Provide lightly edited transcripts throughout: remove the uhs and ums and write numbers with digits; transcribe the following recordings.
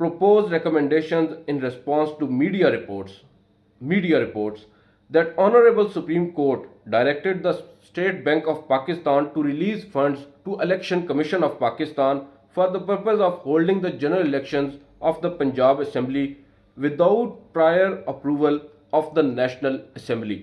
proposed recommendations in response to media reports that Honorable Supreme Court directed the State Bank of Pakistan to release funds to Election Commission of Pakistan for the purpose of holding the general elections of the Punjab Assembly without prior approval of the National Assembly।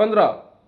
15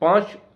5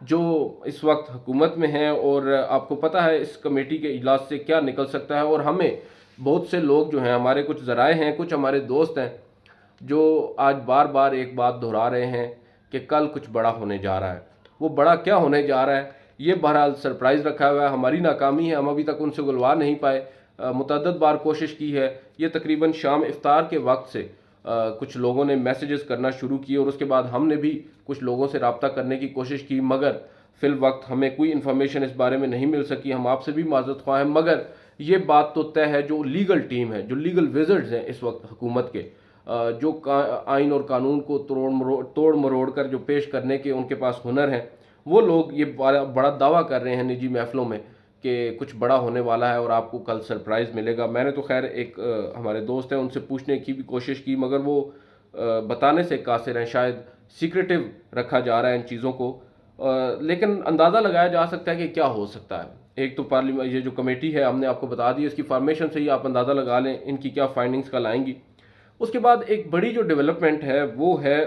جو اس وقت حکومت میں ہیں، اور آپ کو پتہ ہے اس کمیٹی کے اجلاس سے کیا نکل سکتا ہے، اور ہمیں بہت سے لوگ جو ہیں، ہمارے کچھ ذرائع ہیں، کچھ ہمارے دوست ہیں جو آج بار بار ایک بات دہرا رہے ہیں کہ کل کچھ بڑا ہونے جا رہا ہے۔ وہ بڑا کیا ہونے جا رہا ہے یہ بہرحال سرپرائز رکھا ہوا ہے، ہماری ناکامی ہے، ہم ابھی تک ان سے گلوا نہیں پائے، متعدد بار کوشش کی ہے۔ یہ تقریباً شام افطار کے وقت سے کچھ لوگوں نے میسیجز کرنا شروع کیے، اور اس کے بعد ہم نے بھی کچھ لوگوں سے رابطہ کرنے کی کوشش کی، مگر فی الوقت ہمیں کوئی انفارمیشن اس بارے میں نہیں مل سکی۔ ہم آپ سے بھی معذرت خواہ ہیں، مگر یہ بات تو طے ہے، جو لیگل ٹیم ہے، جو لیگل ویزرڈز ہیں اس وقت حکومت کے، جو آئین اور قانون کو توڑ مروڑ کر جو پیش کرنے کے ان کے پاس ہنر ہیں، وہ لوگ یہ بڑا دعویٰ کر رہے ہیں نجی محفلوں میں کہ کچھ بڑا ہونے والا ہے اور آپ کو کل سرپرائز ملے گا۔ میں نے تو خیر ایک ہمارے دوست ہیں ان سے پوچھنے کی بھی کوشش کی، مگر وہ بتانے سے قاصر ہیں، شاید سیکریٹو رکھا جا رہا ہے ان چیزوں کو، لیکن اندازہ لگایا جا سکتا ہے کہ کیا ہو سکتا ہے۔ ایک تو پارلیمنٹ، یہ جو کمیٹی ہے ہم نے آپ کو بتا دی، اس کی فارمیشن سے ہی آپ اندازہ لگا لیں ان کی کیا فائنڈنگز کل آئیں گی۔ اس کے بعد ایک بڑی جو ڈیولپمنٹ ہے وہ ہے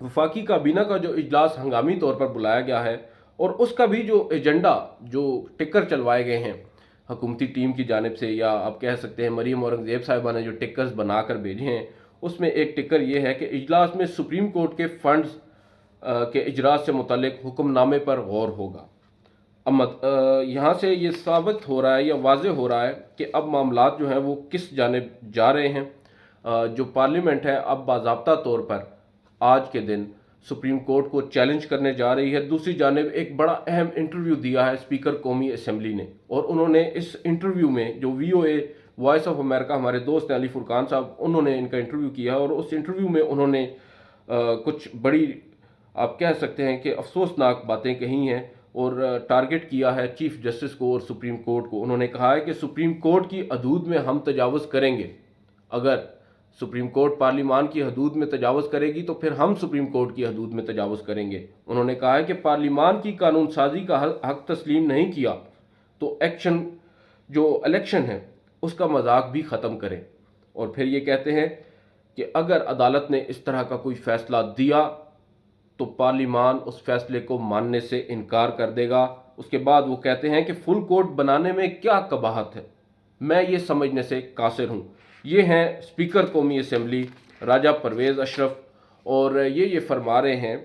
وفاقی کابینہ کا جو اجلاس ہنگامی طور پر بلایا گیا ہے، اور اس کا بھی جو ایجنڈا، جو ٹکر چلوائے گئے ہیں حکومتی ٹیم کی جانب سے، یا آپ کہہ سکتے ہیں مریم اورنگزیب صاحبہ نے جو ٹکرز بنا کر بھیجے ہیں، اس میں ایک ٹکر یہ ہے کہ اجلاس میں سپریم کورٹ کے فنڈز کے اجراء سے متعلق حکم نامے پر غور ہوگا۔ یہاں سے یہ ثابت ہو رہا ہے یا واضح ہو رہا ہے کہ اب معاملات جو ہیں وہ کس جانب جا رہے ہیں۔ جو پارلیمنٹ ہے اب باضابطہ طور پر آج کے دن سپریم کورٹ کو چیلنج کرنے جا رہی ہے۔ دوسری جانب ایک بڑا اہم انٹرویو دیا ہے اسپیکر قومی اسمبلی نے، اور انہوں نے اس انٹرویو میں جو VOA وائس آف امریکہ، ہمارے دوست ہیں علی فرقان صاحب، انہوں نے ان کا انٹرویو کیا، اور اس انٹرویو میں انہوں نے کچھ بڑی، آپ کہہ سکتے ہیں کہ افسوسناک باتیں کہی ہیں، اور ٹارگٹ کیا ہے چیف جسٹس کو اور سپریم کورٹ کو۔ انہوں نے کہا ہے کہ سپریم کورٹ کی حدود میں ہم تجاوز کریں گے، اگر سپریم کورٹ پارلیمان کی حدود میں تجاوز کرے گی تو پھر ہم سپریم کورٹ کی حدود میں تجاوز کریں گے۔ انہوں نے کہا ہے کہ پارلیمان کی قانون سازی کا حق تسلیم نہیں کیا تو الیکشن ہے اس کا مذاق بھی ختم کریں، اور پھر یہ کہتے ہیں کہ اگر عدالت نے اس طرح کا کوئی فیصلہ دیا تو پارلیمان اس فیصلے کو ماننے سے انکار کر دے گا۔ اس کے بعد وہ کہتے ہیں کہ فل کورٹ بنانے میں کیا قباحت ہے، میں یہ سمجھنے سے قاصر ہوں۔ یہ ہیں اسپیکر قومی اسمبلی راجہ پرویز اشرف، اور یہ فرما رہے ہیں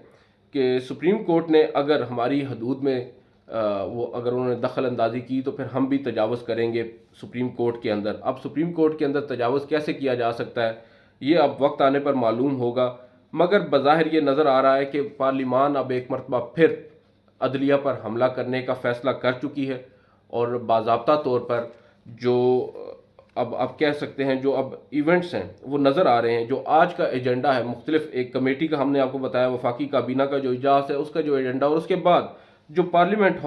کہ سپریم کورٹ نے اگر ہماری حدود میں اگر انہوں نے دخل اندازی کی تو پھر ہم بھی تجاوز کریں گے سپریم کورٹ کے اندر۔ اب سپریم کورٹ کے اندر تجاوز کیسے کیا جا سکتا ہے یہ اب وقت آنے پر معلوم ہوگا، مگر بظاہر یہ نظر آ رہا ہے کہ پارلیمان اب ایک مرتبہ پھر عدلیہ پر حملہ کرنے کا فیصلہ کر چکی ہے، اور باضابطہ طور پر جو اب آپ کہہ سکتے ہیں جو اب ایونٹس ہیں وہ نظر آ رہے ہیں۔ جو آج کا ایجنڈا ہے مختلف، ایک کمیٹی کا ہم نے آپ کو بتایا، وفاقی کابینہ کا جو اجلاس ہے اس کا جو ایجنڈا، اور اس کے بعد جو پارلیمنٹ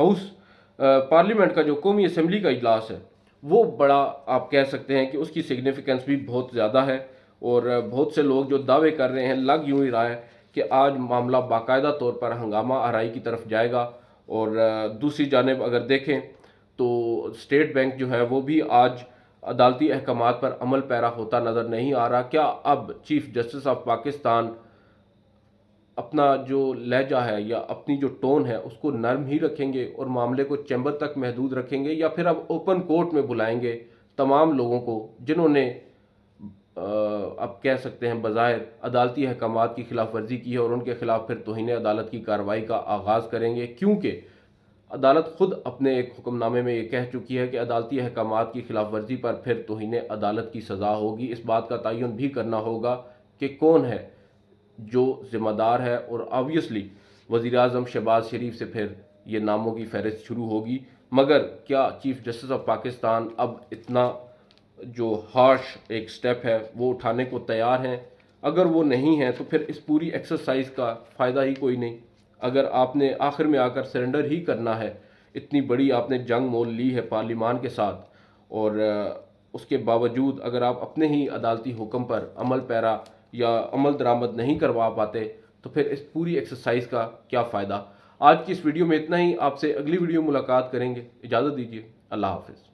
کا جو قومی اسمبلی کا اجلاس ہے وہ بڑا، آپ کہہ سکتے ہیں کہ اس کی سگنیفیکنس بھی بہت زیادہ ہے، اور بہت سے لوگ جو دعوے کر رہے ہیں، لگ یوں ہی رہا ہے کہ آج معاملہ باقاعدہ طور پر ہنگامہ آرائی کی طرف جائے گا۔ اور دوسری جانب اگر دیکھیں تو اسٹیٹ بینک جو ہے وہ بھی آج عدالتی احکامات پر عمل پیرا ہوتا نظر نہیں آ رہا۔ کیا اب چیف جسٹس آف پاکستان اپنا جو لہجہ ہے یا اپنی جو ٹون ہے اس کو نرم ہی رکھیں گے اور معاملے کو چیمبر تک محدود رکھیں گے، یا پھر اب اوپن کورٹ میں بلائیں گے تمام لوگوں کو جنہوں نے اب کہہ سکتے ہیں بظاہر عدالتی احکامات کی خلاف ورزی کی ہے، اور ان کے خلاف پھر توہین عدالت کی کارروائی کا آغاز کریں گے؟ کیونکہ عدالت خود اپنے ایک حکم نامے میں یہ کہہ چکی ہے کہ عدالتی احکامات کی خلاف ورزی پر پھر توہین عدالت کی سزا ہوگی۔ اس بات کا تعین بھی کرنا ہوگا کہ کون ہے جو ذمہ دار ہے، اور آبویسلی وزیر اعظم شہباز شریف سے پھر یہ ناموں کی فہرست شروع ہوگی۔ مگر کیا چیف جسٹس آف پاکستان اب اتنا جو ہارش ایک سٹیپ ہے وہ اٹھانے کو تیار ہیں؟ اگر وہ نہیں ہیں تو پھر اس پوری ایکسرسائز کا فائدہ ہی کوئی نہیں۔ اگر آپ نے آخر میں آ کر سرنڈر ہی کرنا ہے، اتنی بڑی آپ نے جنگ مول لی ہے پارلیمان کے ساتھ، اور اس کے باوجود اگر آپ اپنے ہی عدالتی حکم پر عمل پیرا یا عمل درآمد نہیں کروا پاتے تو پھر اس پوری ایکسرسائز کا کیا فائدہ؟ آج کی اس ویڈیو میں اتنا ہی، آپ سے اگلی ویڈیو ملاقات کریں گے، اجازت دیجیے، اللہ حافظ۔